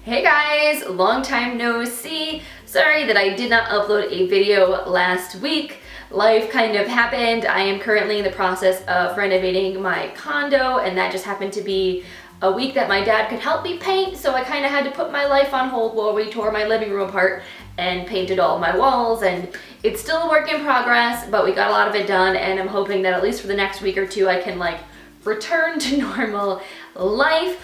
Hey guys, long time no see. Sorry that I did not upload a video last week. Life kind of happened. I am currently in the process of renovating my condo, and that just happened to be a week that my dad could help me paint, so I kind of had to put my life on hold while we tore my living room apart and painted all my walls, and it's still a work in progress, but we got a lot of it done, and I'm hoping that at least for the next week or two I can return to normal life.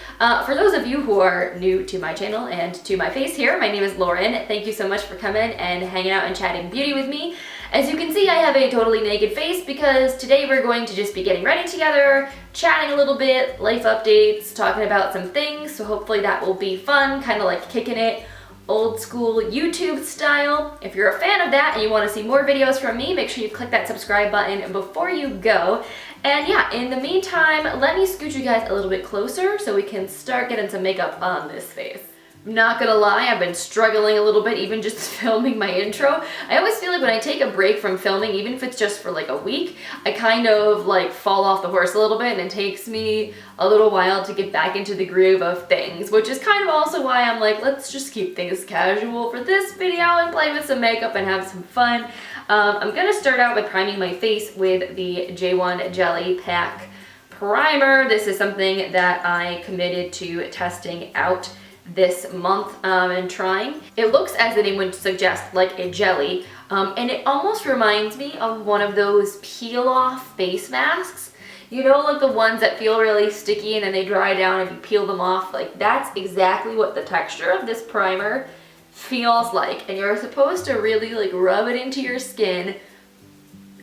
For those of you who are new to my channel and to my face here, my name is Lauren. Thank you so much for coming and hanging out and chatting beauty with me. As you can see, I have a totally naked face because today we're going to just be getting ready together, chatting a little bit, life updates, talking about some things, so hopefully that will be fun, kind of like kicking it old school YouTube style. If you're a fan of that and you want to see more videos from me, make sure you click that subscribe button before you go. And yeah, in the meantime, let me scoot you guys a little bit closer so we can start getting some makeup on this face. I'm not gonna lie, I've been struggling a little bit even just filming my intro. I always feel like when I take a break from filming, even if it's just for like a week, I kind of fall off the horse a little bit, and it takes me a little while to get back into the groove of things, which is kind of also why I'm like, let's just keep things casual for this video and play with some makeup and have some fun. I'm gonna start out by priming my face with the J.One Jelly Pack Primer. This is something that I committed to testing out this month and trying. It looks, as the name would suggest, like a jelly, and it almost reminds me of one of those peel-off face masks. You know, like the ones that feel really sticky and then they dry down and you peel them off. Like, that's exactly what the texture of this primer feels like, and you're supposed to really rub it into your skin,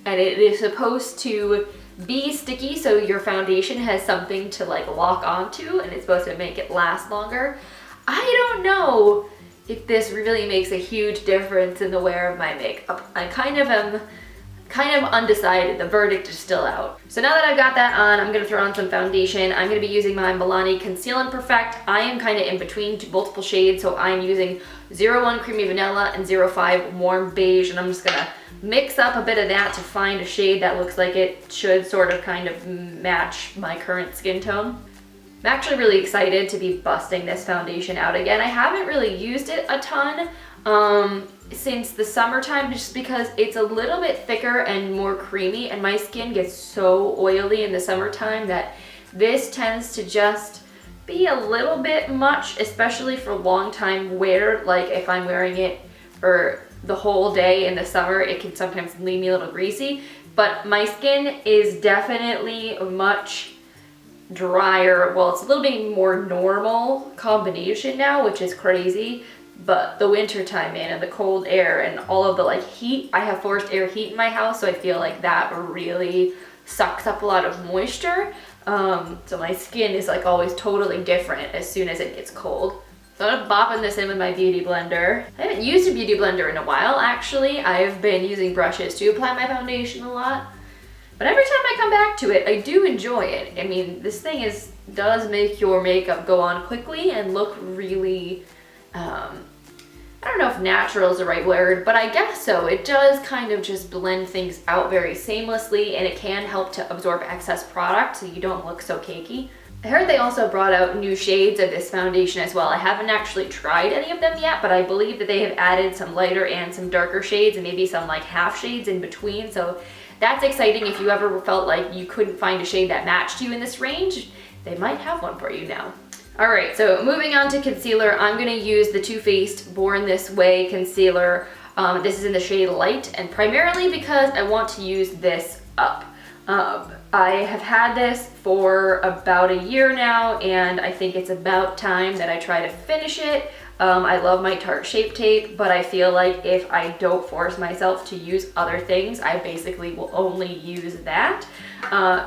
and it is supposed to be sticky so your foundation has something to lock onto, and it's supposed to make it last longer. I don't know if this really makes a huge difference in the wear of my makeup. I kind of undecided. The verdict is still out. So now that I've got that on, I'm gonna throw on some foundation. I'm gonna be using my Milani Conceal and Perfect. I am kind of in between multiple shades, so I'm using 01 Creamy Vanilla and 05 Warm Beige, and I'm just gonna mix up a bit of that to find a shade that looks like it should sort of kind of match my current skin tone. I'm actually really excited to be busting this foundation out again. I haven't really used it a ton since the summertime, just because it's a little bit thicker and more creamy, and my skin gets so oily in the summertime that this tends to just be a little bit much, especially for long time wear. Like if I'm wearing it for the whole day in the summer, it can sometimes leave me a little greasy, but my skin is definitely much drier. Well, it's a little bit more normal combination now, which is crazy, but the winter time in and the cold air and all of the heat, I have forced air heat in my house, so I feel like that really sucks up a lot of moisture. So my skin is always totally different as soon as it gets cold. So I'm bopping this in with my beauty blender. I haven't used a beauty blender in a while, actually. I've been using brushes to apply my foundation a lot. But every time I come back to it, I do enjoy it. I mean, this thing does make your makeup go on quickly and look really, I don't know if natural is the right word, but I guess so. It does kind of just blend things out very seamlessly, and it can help to absorb excess product so you don't look so cakey. I heard they also brought out new shades of this foundation as well. I haven't actually tried any of them yet, but I believe that they have added some lighter and some darker shades and maybe some half shades in between. So that's exciting. If you ever felt like you couldn't find a shade that matched you in this range, they might have one for you now. All right, so moving on to concealer, I'm gonna use the Too Faced Born This Way concealer. This is in the shade Light, and primarily because I want to use this up. I have had this for about a year now, and I think it's about time that I try to finish it. I love my Tarte Shape Tape, but I feel like if I don't force myself to use other things, I basically will only use that.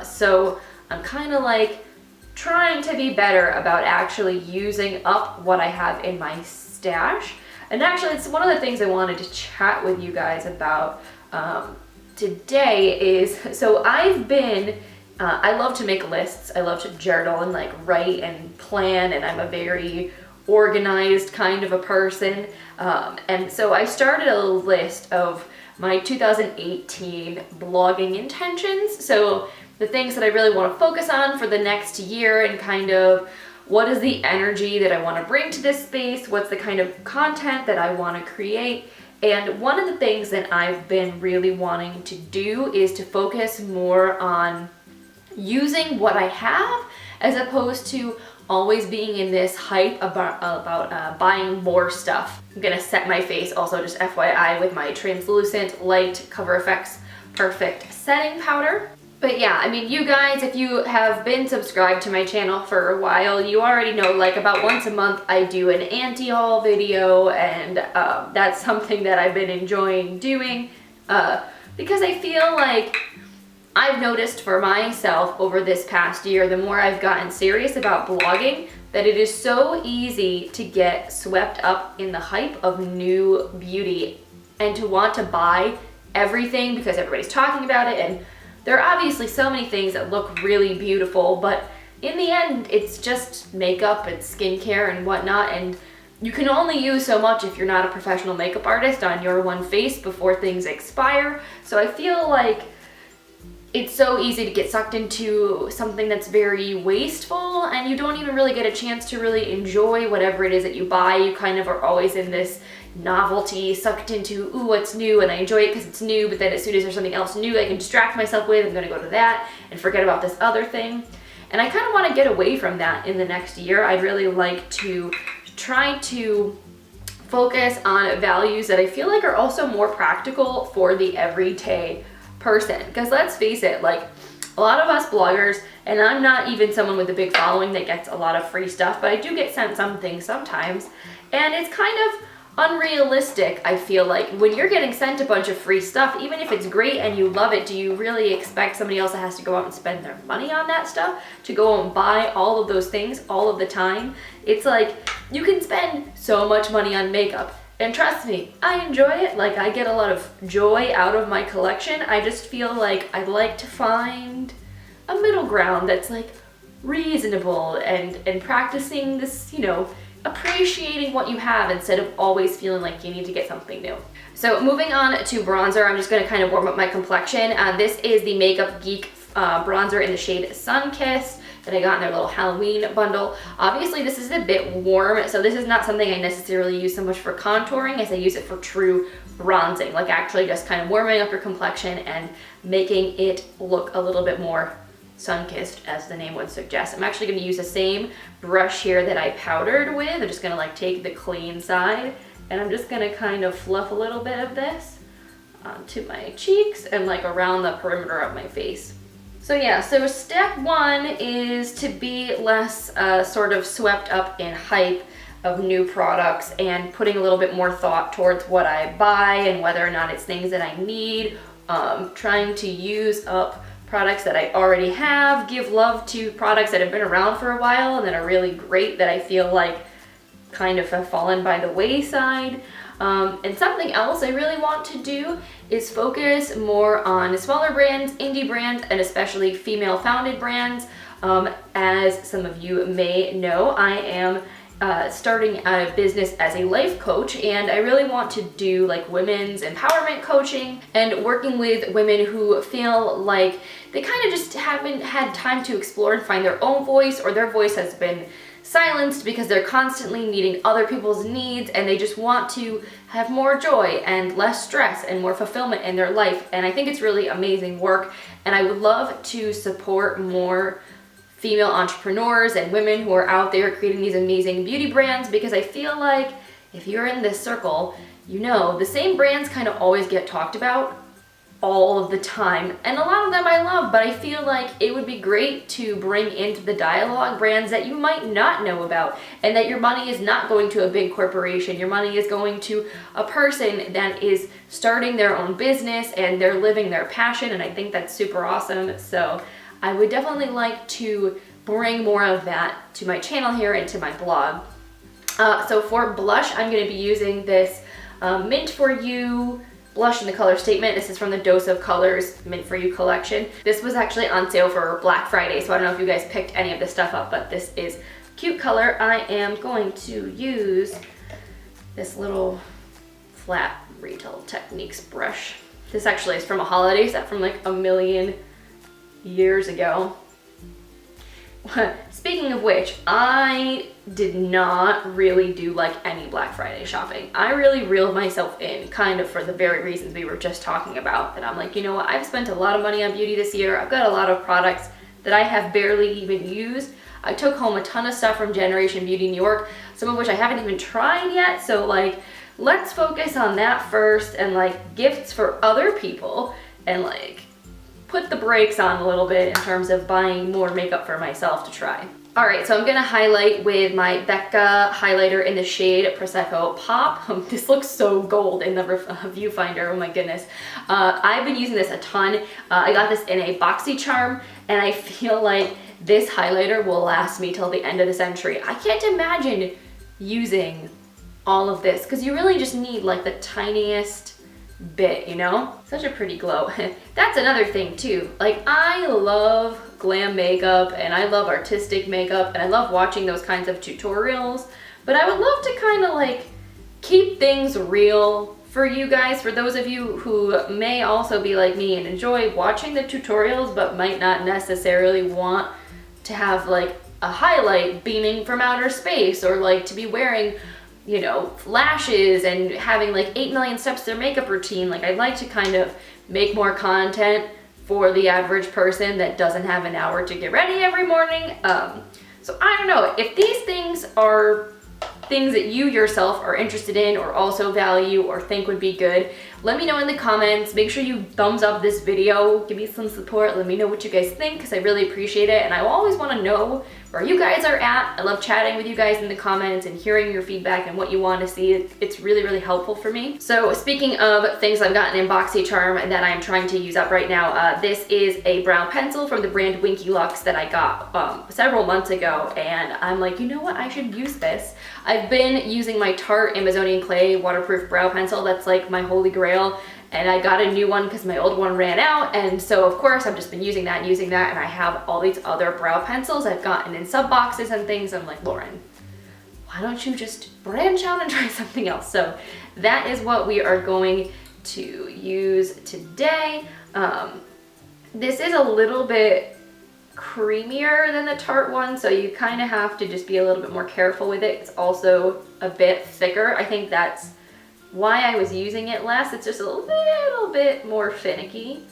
So I'm kind of trying to be better about actually using up what I have in my stash. And actually, it's one of the things I wanted to chat with you guys about today is, so I've been, I love to make lists. I love to journal and write and plan, and I'm a very organized kind of a person. And so I started a list of my 2018 blogging intentions. So the things that I really want to focus on for the next year and kind of what is the energy that I want to bring to this space, what's the kind of content that I want to create. And one of the things that I've been really wanting to do is to focus more on using what I have as opposed to always being in this hype about buying more stuff. I'm gonna set my face also, just FYI, with my Translucent Light Cover FX Perfect Setting Powder. But yeah, I mean, you guys, if you have been subscribed to my channel for a while, you already know, like, about once a month I do an anti-haul video, and that's something that I've been enjoying doing because I feel like I've noticed for myself over this past year, the more I've gotten serious about blogging, that it is so easy to get swept up in the hype of new beauty and to want to buy everything because everybody's talking about it. And there are obviously so many things that look really beautiful, but in the end, it's just makeup and skincare and whatnot, and you can only use so much if you're not a professional makeup artist on your one face before things expire. So I feel like it's so easy to get sucked into something that's very wasteful, and you don't even really get a chance to really enjoy whatever it is that you buy. You kind of are always in this novelty, sucked into, ooh, what's new, and I enjoy it because it's new, but then as soon as there's something else new I can distract myself with, I'm gonna go to that and forget about this other thing. And I kind of want to get away from that in the next year. I'd really like to try to focus on values that I feel like are also more practical for the everyday person. Because let's face it, like, a lot of us bloggers, and I'm not even someone with a big following that gets a lot of free stuff, but I do get sent some things sometimes, and it's kind of unrealistic, I feel like, when you're getting sent a bunch of free stuff, even if it's great and you love it, do you really expect somebody else that has to go out and spend their money on that stuff to go out and buy all of those things all of the time? It's like, you can spend so much money on makeup, and trust me, I enjoy it. Like, I get a lot of joy out of my collection. I just feel like I'd like to find a middle ground that's like reasonable and practicing this, you know, appreciating what you have instead of always feeling like you need to get something new. So moving on to bronzer, I'm just going to kind of warm up my complexion. This is the Makeup Geek bronzer in the shade Sunkissed that I got in their little Halloween bundle. Obviously this is a bit warm, so this is not something I necessarily use so much for contouring as I use it for true bronzing, like actually just kind of warming up your complexion and making it look a little bit more sun-kissed, as the name would suggest. I'm actually going to use the same brush here that I powdered with. I'm just going to like take the clean side, and I'm just going to kind of fluff a little bit of this onto my cheeks and like around the perimeter of my face. So yeah, so step one is to be less sort of swept up in hype of new products and putting a little bit more thought towards what I buy and whether or not it's things that I need, trying to use up products that I already have, give love to products that have been around for a while and that are really great that I feel like kind of have fallen by the wayside. And something else I really want to do is focus more on smaller brands, indie brands, and especially female-founded brands. As some of you may know, I am starting a business as a life coach, and I really want to do like women's empowerment coaching and working with women who feel like they kind of just haven't had time to explore and find their own voice, or their voice has been silenced because they're constantly meeting other people's needs and they just want to have more joy and less stress and more fulfillment in their life. And I think it's really amazing work, and I would love to support more female entrepreneurs and women who are out there creating these amazing beauty brands, because I feel like if you're in this circle, you know the same brands kind of always get talked about all of the time, and a lot of them I love, but I feel like it would be great to bring into the dialogue brands that you might not know about, and that your money is not going to a big corporation. Your money is going to a person that is starting their own business and they're living their passion, and I think that's super awesome. So I would definitely like to bring more of that to my channel here and to my blog. So for blush, I'm going to be using this Mint For You blush in the color StateMint. This is from the Dose of Colors Mint For You collection. This was actually on sale for Black Friday, so I don't know if you guys picked any of this stuff up, but this is cute color. I am going to use this little flat Retail Techniques brush. This actually is from a holiday set from like a million years ago. Speaking of which, I did not really do like any Black Friday shopping. I really reeled myself in kind of for the very reasons we were just talking about. And I'm like, you know what, I've spent a lot of money on beauty this year. I've got a lot of products that I have barely even used. I took home a ton of stuff from Generation Beauty New York, some of which I haven't even tried yet. So like, let's focus on that first, and like gifts for other people, and like put the brakes on a little bit in terms of buying more makeup for myself to try. All right, so I'm gonna highlight with my Becca highlighter in the shade Prosecco Pop. This looks so gold in the viewfinder, oh my goodness. I've been using this a ton. I got this in a boxy charm, and I feel like this highlighter will last me till the end of the century. I can't imagine using all of this, because you really just need like the tiniest bit, you know? Such a pretty glow. That's another thing too. Like, I love glam makeup and I love artistic makeup and I love watching those kinds of tutorials, but I would love to kind of like keep things real for you guys, for those of you who may also be like me and enjoy watching the tutorials but might not necessarily want to have like a highlight beaming from outer space, or like to be wearing, you know, lashes and having like 8 million steps to their makeup routine. Like, I'd like to kind of make more content for the average person that doesn't have an hour to get ready every morning. So I don't know, if these things are things that you yourself are interested in or also value or think would be good, let me know in the comments. Make sure you thumbs up this video, give me some support, let me know what you guys think, because I really appreciate it, and I always want to know where you guys are at. I love chatting with you guys in the comments and hearing your feedback and what you want to see. It's really, really helpful for me. So speaking of things I've gotten in BoxyCharm that I'm trying to use up right now, this is a brown pencil from the brand Winky Luxe that I got several months ago, and I'm like, you know what, I should use this. I've been using my Tarte Amazonian Clay waterproof brow pencil. That's like my holy grail. And I got a new one because my old one ran out, and so of course I've just been using that, and I have all these other brow pencils I've gotten in sub boxes and things. I'm like, Lauren, why don't you just branch out and try something else? So that is what we are going to use today. This is a little bit creamier than the Tarte one, so you kind of have to just be a little bit more careful with it. It's also a bit thicker. I think that's why I was using it less. It's just a little bit more finicky,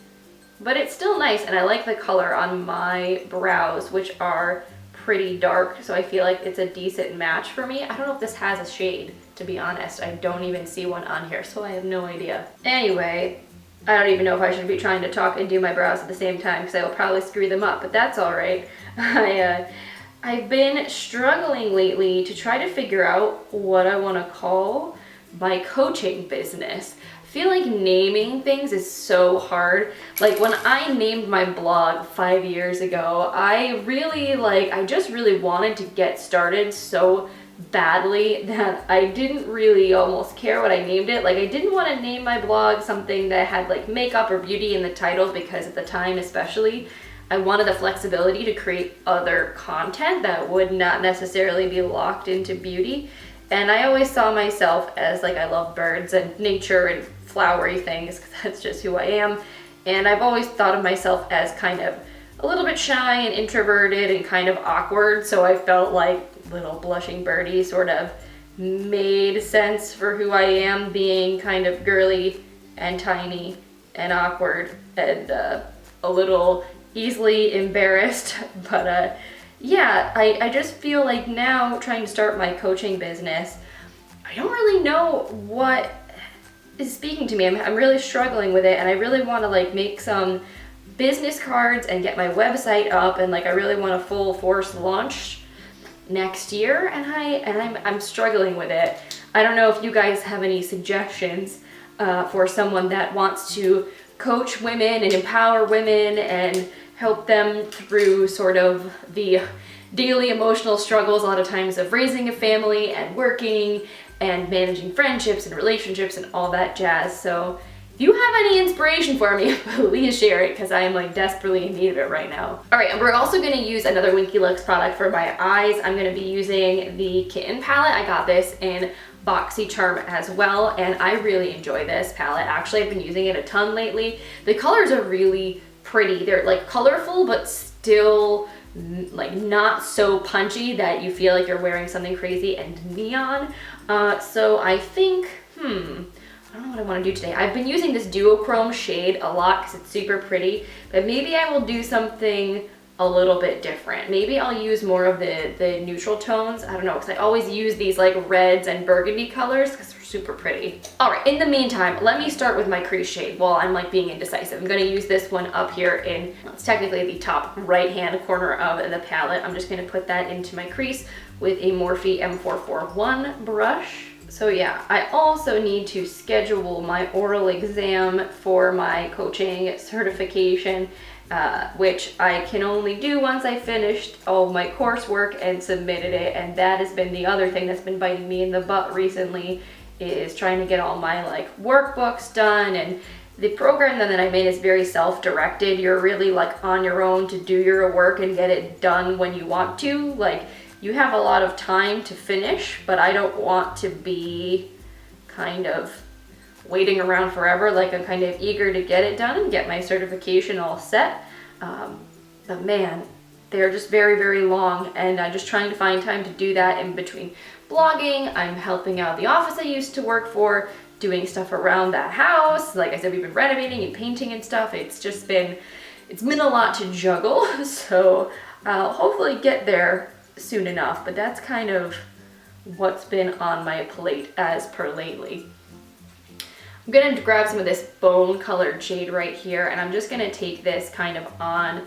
but it's still nice, and I like the color on my brows, which are pretty dark, so I feel like it's a decent match for me. I don't know if this has a shade, to be honest. I don't even see one on here, so I have no idea. Anyway, I don't even know if I should be trying to talk and do my brows at the same time, because I will probably screw them up, but that's all right. I've been struggling lately to try to figure out what I want to call my coaching business. I feel like naming things is so hard. Like, when I named my blog 5 years ago, I just really wanted to get started so badly that I didn't really almost care what I named it. Like, I didn't want to name my blog something that had like makeup or beauty in the title, because at the time especially, I wanted the flexibility to create other content that would not necessarily be locked into beauty. And I always saw myself as like, I love birds and nature and flowery things, because that's just who I am. And I've always thought of myself as kind of a little bit shy and introverted and kind of awkward. So I felt like little blushing birdie sort of made sense for who I am, being kind of girly and tiny and awkward and a little easily embarrassed. But yeah, I just feel like now, trying to start my coaching business, I don't really know what is speaking to me. I'm really struggling with it, and I really want to like make some business cards and get my website up, and like I really want a full force launch next year, and I'm struggling with it. I don't know if you guys have any suggestions for someone that wants to coach women and empower women and help them through sort of the daily emotional struggles a lot of times of raising a family and working and managing friendships and relationships and all that jazz. So if you have any inspiration for me, please share it, because I am like desperately in need of it right now. All right, and we're also gonna use another Winky Luxe product for my eyes. I'm gonna be using the Kitten palette. I got this in BoxyCharm as well, and I really enjoy this palette. Actually, I've been using it a ton lately. The colors are really pretty. They're like colorful, but still like not so punchy that you feel like you're wearing something crazy and neon. So I think, I don't know what I want to do today. I've been using this duochrome shade a lot because it's super pretty, but maybe I will do something a little bit different. Maybe I'll use more of the neutral tones. I don't know, because I always use these like reds and burgundy colors because they're super pretty. All right, in the meantime, let me start with my crease shade while I'm like being indecisive. I'm gonna use this one up here in, it's technically the top right-hand corner of the palette. I'm just gonna put that into my crease with a Morphe M441 brush. So yeah, I also need to schedule my oral exam for my coaching certification, which I can only do once I finished all my coursework and submitted it. And that has been the other thing that's been biting me in the butt recently, is trying to get all my like workbooks done. And the program that I made is very self-directed. You're really like on your own to do your work and get it done when you want to. Like, you have a lot of time to finish, but I don't want to be kind of waiting around forever. Like, I'm kind of eager to get it done and get my certification all set. But man, they're just very, very long, and I'm just trying to find time to do that in between blogging. I'm helping out the office I used to work for, doing stuff around that house. Like I said, we've been renovating and painting and stuff. It's been a lot to juggle. So I'll hopefully get there soon enough, but that's kind of what's been on my plate as per lately. I'm gonna grab some of this bone colored shade right here, and I'm just gonna take this kind of on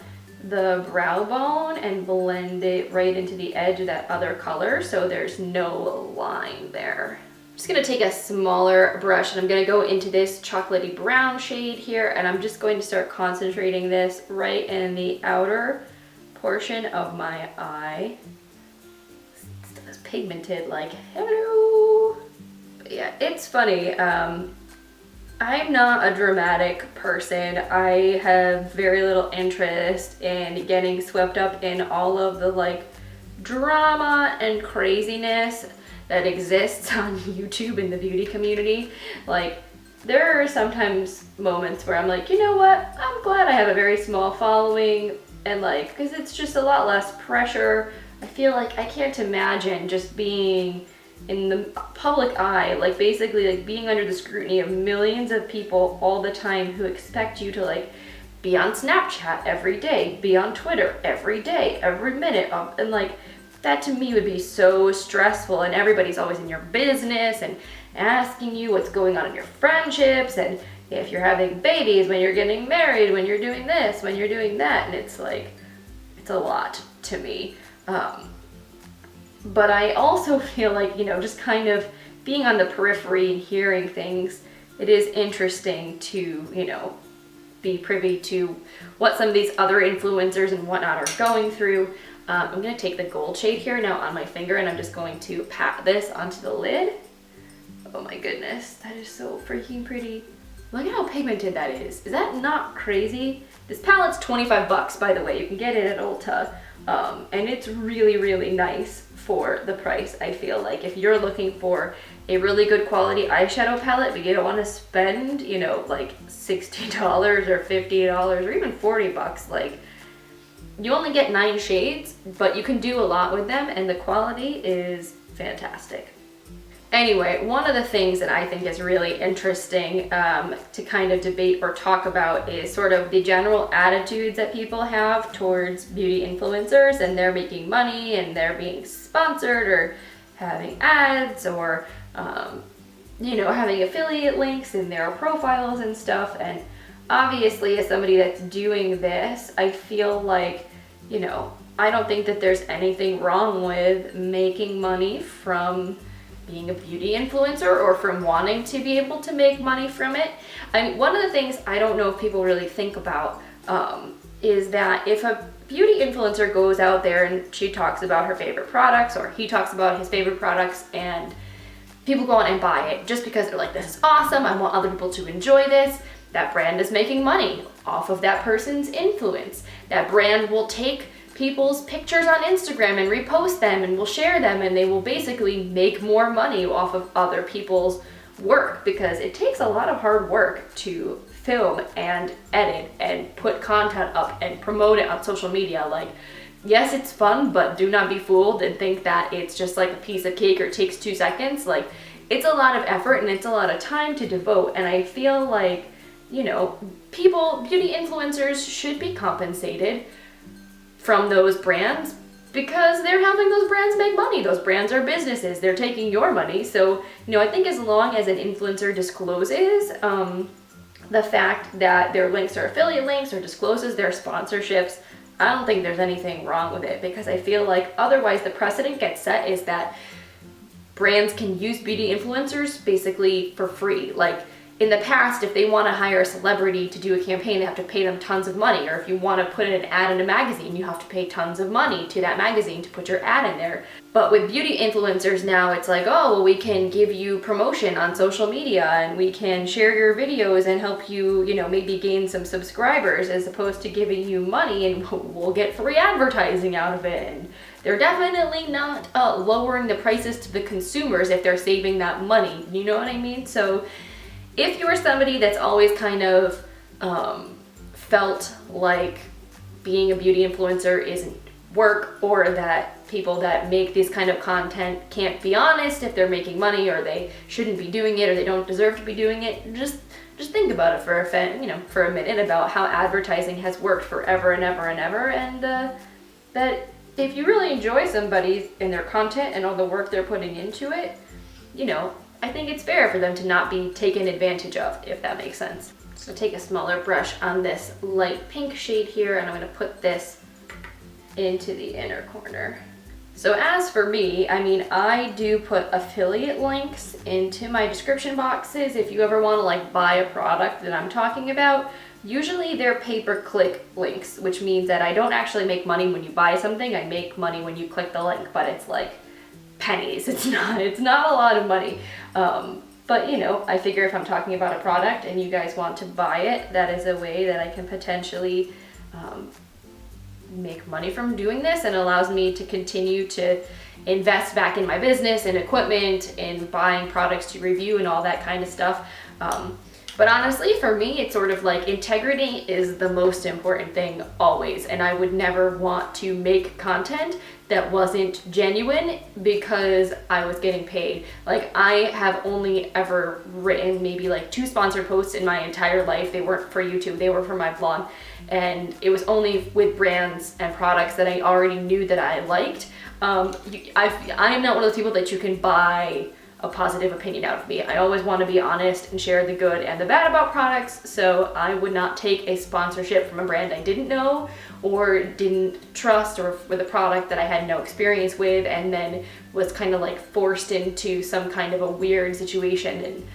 the brow bone and blend it right into the edge of that other color so there's no line there. I'm just gonna take a smaller brush and I'm gonna go into this chocolatey brown shade here, and I'm just going to start concentrating this right in the outer portion of my eye. It's pigmented like hello. But yeah, it's funny. I'm not a dramatic person. I have very little interest in getting swept up in all of the like drama and craziness that exists on YouTube in the beauty community. Like, there are sometimes moments where I'm like, you know what? I'm glad I have a very small following, and like, because it's just a lot less pressure. I feel like I can't imagine just being in the public eye, like basically like being under the scrutiny of millions of people all the time who expect you to like be on Snapchat every day, be on Twitter every day, every minute, and like that to me would be so stressful. And everybody's always in your business and asking you what's going on in your friendships, and if you're having babies, when you're getting married, when you're doing this, when you're doing that, and it's like, it's a lot to me. But I also feel like, you know, just kind of being on the periphery and hearing things, it is interesting to, you know, be privy to what some of these other influencers and whatnot are going through. I'm going to take the gold shade here now on my finger, and I'm just going to pat this onto the lid. Oh my goodness, that is so freaking pretty. Look at how pigmented that is. Is that not crazy? This palette's 25 bucks, by the way. You can get it at Ulta. And it's really, really nice for the price. I feel like if you're looking for a really good quality eyeshadow palette, but you don't want to spend, you know, like $60 or $50 or even 40 bucks, like, you only get 9 shades, but you can do a lot with them, and the quality is fantastic. Anyway, one of the things that I think is really interesting to kind of debate or talk about is sort of the general attitudes that people have towards beauty influencers, and they're making money and they're being sponsored or having ads or, you know, having affiliate links in their profiles and stuff. And obviously, as somebody that's doing this, I feel like, you know, I don't think that there's anything wrong with making money from being a beauty influencer or from wanting to be able to make money from it. I mean, one of the things I don't know if people really think about is that if a beauty influencer goes out there and she talks about her favorite products, or he talks about his favorite products, and people go on and buy it just because they're like, this is awesome, I want other people to enjoy this, that brand is making money off of that person's influence. That brand will take people's pictures on Instagram and repost them and will share them, and they will basically make more money off of other people's work, because it takes a lot of hard work to film and edit and put content up and promote it on social media. Like, yes, it's fun, but do not be fooled and think that it's just like a piece of cake or it takes 2 seconds. Like, it's a lot of effort and it's a lot of time to devote, and I feel like, you know, beauty influencers should be compensated from those brands because they're helping those brands make money. Those brands are businesses. They're taking your money. So, you know, I think as long as an influencer discloses the fact that their links are affiliate links or discloses their sponsorships, I don't think there's anything wrong with it, because I feel like otherwise the precedent gets set is that brands can use beauty influencers basically for free. Like, in the past, if they want to hire a celebrity to do a campaign, they have to pay them tons of money. Or if you want to put in an ad in a magazine, you have to pay tons of money to that magazine to put your ad in there. But with beauty influencers now, it's like, oh, well, we can give you promotion on social media and we can share your videos and help you, you know, maybe gain some subscribers, as opposed to giving you money and we'll get free advertising out of it. And they're definitely not lowering the prices to the consumers if they're saving that money. You know what I mean? So if you're somebody that's always kind of felt like being a beauty influencer isn't work, or that people that make this kind of content can't be honest if they're making money, or they shouldn't be doing it, or they don't deserve to be doing it, just think about it for a minute about how advertising has worked forever and ever and ever, and that if you really enjoy somebody and their content and all the work they're putting into it, you know, I think it's fair for them to not be taken advantage of, if that makes sense. So take a smaller brush on this light pink shade here, and I'm going to put this into the inner corner. So as for me, I mean, I do put affiliate links into my description boxes if you ever want to like buy a product that I'm talking about. Usually they're pay-per-click links, which means that I don't actually make money when you buy something. I make money when you click the link, but it's like pennies. It's not a lot of money. But you know, I figure if I'm talking about a product and you guys want to buy it, that is a way that I can potentially make money from doing this, and allows me to continue to invest back in my business and equipment and buying products to review and all that kind of stuff. But honestly, for me, it's sort of like integrity is the most important thing always, and I would never want to make content that wasn't genuine because I was getting paid. Like, I have only ever written maybe like 2 sponsored posts in my entire life. They weren't for YouTube, they were for my blog, and it was only with brands and products that I already knew that I liked. I am not one of those people that you can buy a positive opinion out of me. I always want to be honest and share the good and the bad about products, so I would not take a sponsorship from a brand I didn't know or didn't trust, or with a product that I had no experience with and then was kind of like forced into some kind of a weird situation. And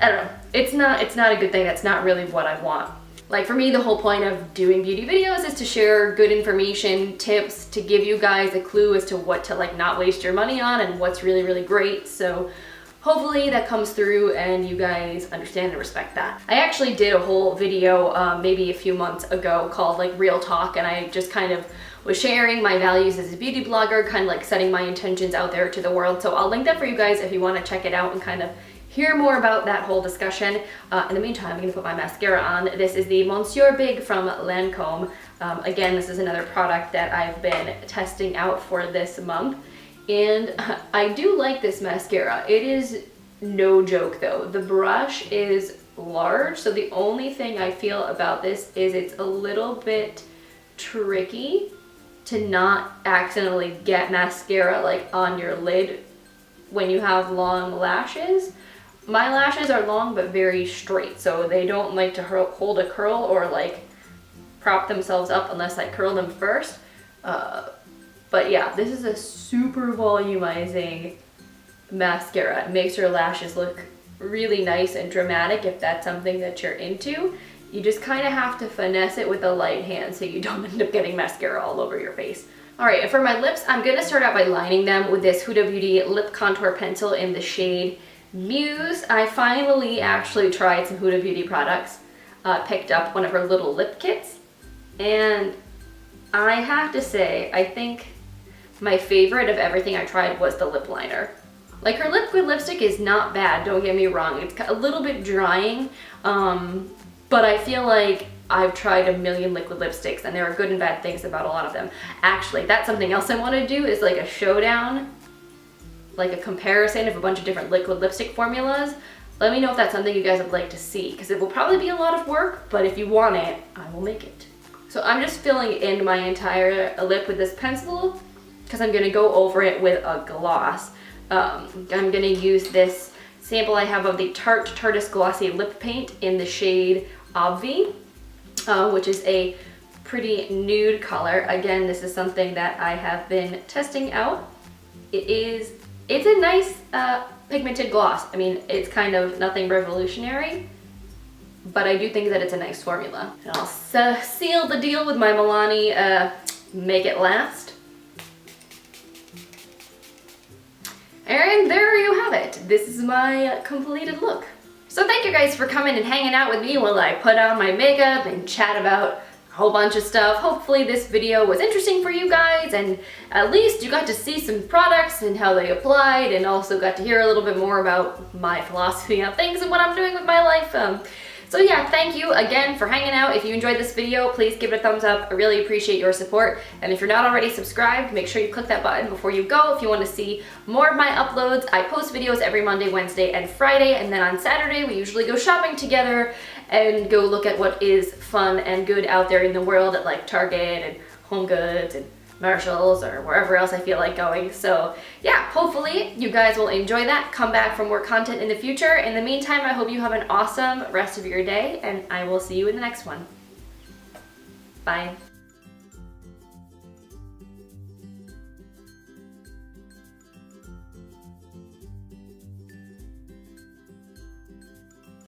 I don't know, it's not a good thing. That's not really what I want. Like, for me, the whole point of doing beauty videos is to share good information, tips, to give you guys a clue as to what to like not waste your money on and what's really, really great. So hopefully that comes through and you guys understand and respect that. I actually did a whole video maybe a few months ago called like Real Talk, and I just kind of was sharing my values as a beauty blogger, kind of like setting my intentions out there to the world. So I'll link that for you guys if you want to check it out and kind of hear more about that whole discussion. In the meantime, I'm going to put my mascara on. This is the Monsieur Big from Lancome. Again, this is another product that I've been testing out for this month, and I do like this mascara. It is no joke though. The brush is large, so the only thing I feel about this is it's a little bit tricky to not accidentally get mascara like on your lid when you have long lashes. My lashes are long but very straight, so they don't like to hold a curl or like prop themselves up unless I curl them first. But yeah, this is a super volumizing mascara. It makes your lashes look really nice and dramatic if that's something that you're into. You just kind of have to finesse it with a light hand so you don't end up getting mascara all over your face. Alright, and for my lips, I'm going to start out by lining them with this Huda Beauty lip contour pencil in the shade Muse. I finally actually tried some Huda Beauty products, picked up one of her little lip kits, and I have to say, I think my favorite of everything I tried was the lip liner. Like, her liquid lipstick is not bad, don't get me wrong. It's a little bit drying, but I feel like I've tried a million liquid lipsticks and there are good and bad things about a lot of them. Actually, that's something else I want to do, is like a showdown, like a comparison of a bunch of different liquid lipstick formulas. Let me know if that's something you guys would like to see, because it will probably be a lot of work, but if you want it, I will make it. So I'm just filling in my entire lip with this pencil because I'm gonna go over it with a gloss. I'm gonna use this sample I have of the Tarte Glossy Lip Paint in the shade Obvi, which is a pretty nude color. Again, this is something that I have been testing out. It's a nice pigmented gloss. I mean, it's kind of nothing revolutionary, but I do think that it's a nice formula. And I'll seal the deal with my Milani Make It Last. And there you have it. This is my completed look. So thank you guys for coming and hanging out with me while I put on my makeup and chat about a whole bunch of stuff. Hopefully this video was interesting for you guys, and at least you got to see some products and how they applied, and also got to hear a little bit more about my philosophy on things and what I'm doing with my life. So yeah, thank you again for hanging out. If you enjoyed this video, please give it a thumbs up. I really appreciate your support. And if you're not already subscribed, make sure you click that button before you go if you want to see more of my uploads. I post videos every Monday, Wednesday, and Friday, and then on Saturday we usually go shopping together and go look at what is fun and good out there in the world at like Target and Home Goods and Marshalls or wherever else I feel like going. So yeah, hopefully you guys will enjoy that. Come back for more content in the future. In the meantime, I hope you have an awesome rest of your day, and I will see you in the next one. Bye.